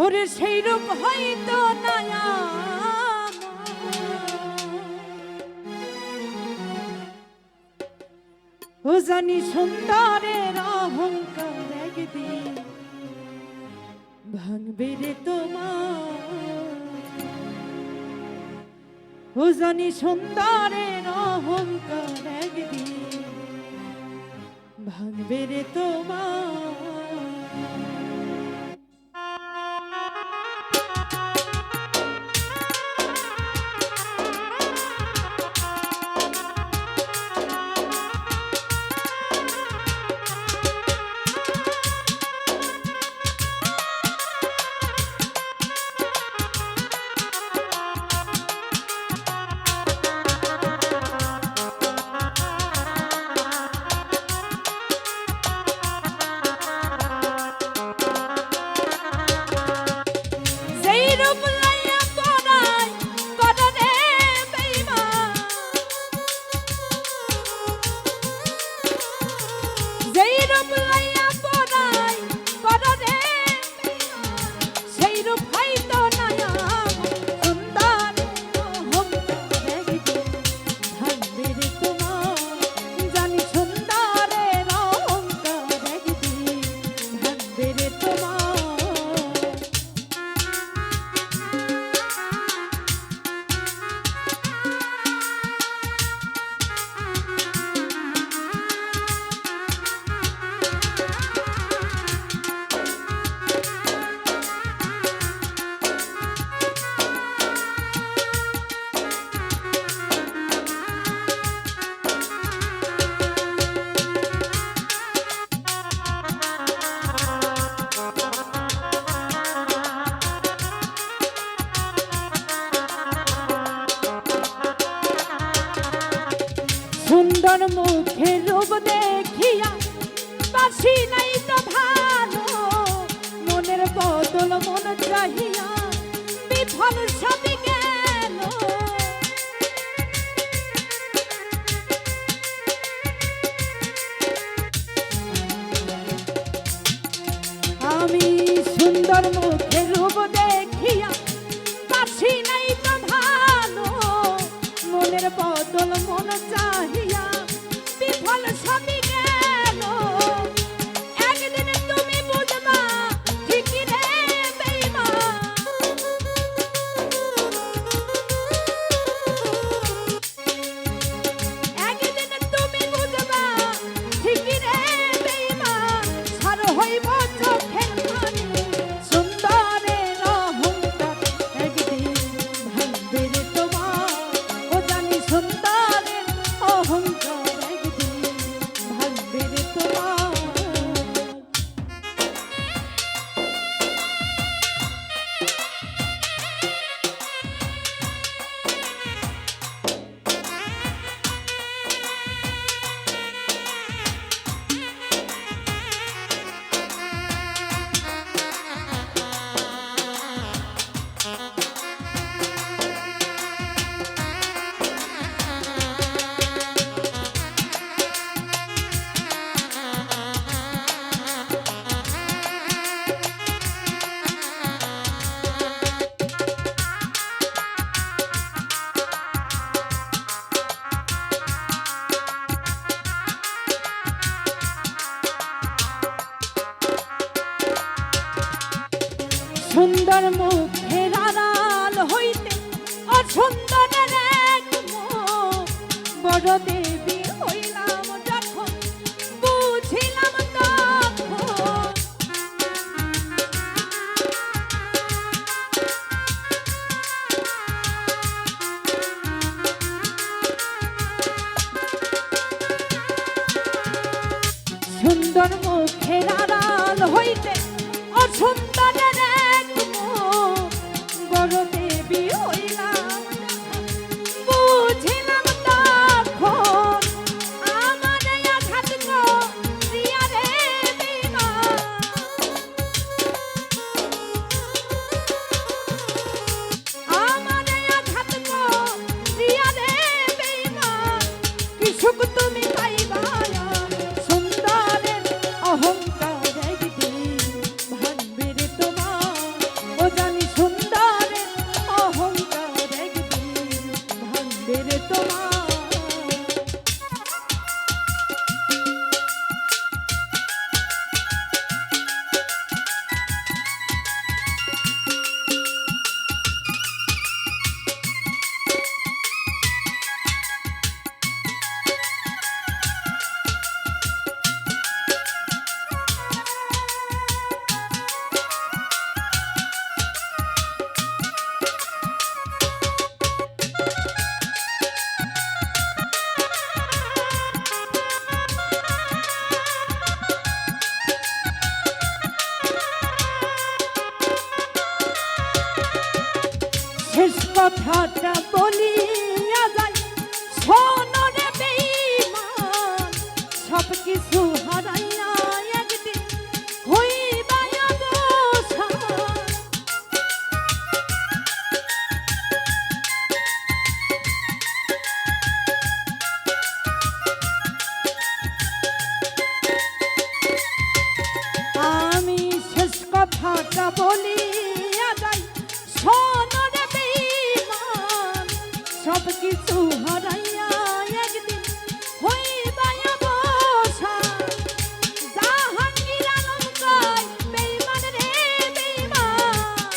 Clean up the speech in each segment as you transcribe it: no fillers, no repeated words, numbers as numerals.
ওরে সেই রূপ হয়তো নায়া ও জানি সুন্দরের অহংকার একদিন ভাঙবে রে তোমার ও জানি সুন্দরের অহংকার একদিন ভাঙবে রে তোমার সুন্দর মুখের রূপ দেখিয়া বাসি নাই তো ভালো মনের বদল মন চাহিয়া বিফল সবই গেল আমি সুন্দর মুখের রূপ দেখিয়া বাসি নাই তো ভালো মনের বদল মন চাহিয়া বিফল সবই গেল একদিন তুমি বুঝবা ঠিকই রে বেঈমান একদিন তুমি বুঝবা ঠিকই রে বেঈমান ছাড় হইব চোখের পানি সুন্দরের অহংকার একদিন ভাঙবে রে তোমার ও জানি সুন্দরের অহংকার একদিন ভাঙবে রে তোমার সুন্দর মুখের আড়াল হইতে অসুন্দরের এক মুখ বড় দেবী হইলাম যখন বুঝিলাম তখন সুন্দর মুখের আড়াল হইতে অসুন্দরের এক মুখ বড় দেবী হইলাম বুঝিলাম তখন আমার আঘাত করিয়া রে বেঈমান আমার আঘাত করিয়া রে বেঈমান কি সুখ তুমি পাইবা সুন্দরের অহংকার একদিন ভাঙবে রে তোমার কথাটা বলিয়া যাই শোনো রে বেঈমান সব কিছু হারাইয়া একদিন হইবা অবসান আমি শেষ কথাটা বলিয়া যাই শোনো রে বেঈমান সব কিছু হারাইয়া একদিন হইবা অবসান জাহাঙ্গীর আলম কয় বেঈমান রে বেঈমান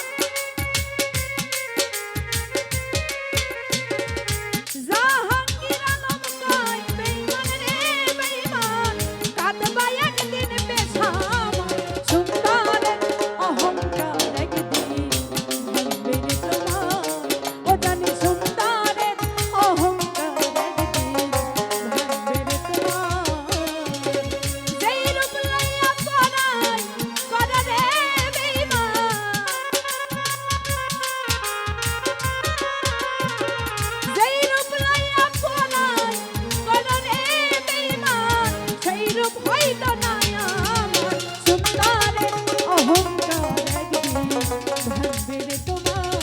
জাহাঙ্গীর আলম কয় বেঈমান রে বেঈমান কাঁদবা একদিন বেশামার সুন্দরের অহংকার একদিন ভাঙবে রে তোমার ও জানি সুন্দরের অহংকার একদিন ভাঙবে রে তোমার যেই রূপ লইয়া পরাই করা রে বেঈমান যেই রূপ লইয়া পরাই করা রে বেঈমান সেই রূপ হইতো না আমার সুন্দরের অহংকার একদিন ভাঙবে রে তোমার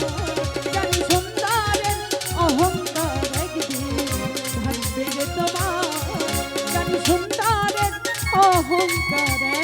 জানি সুন্দরের অহংকার একদিন ভাঙবে রে তোমার জানি সুন্দরের অহংকার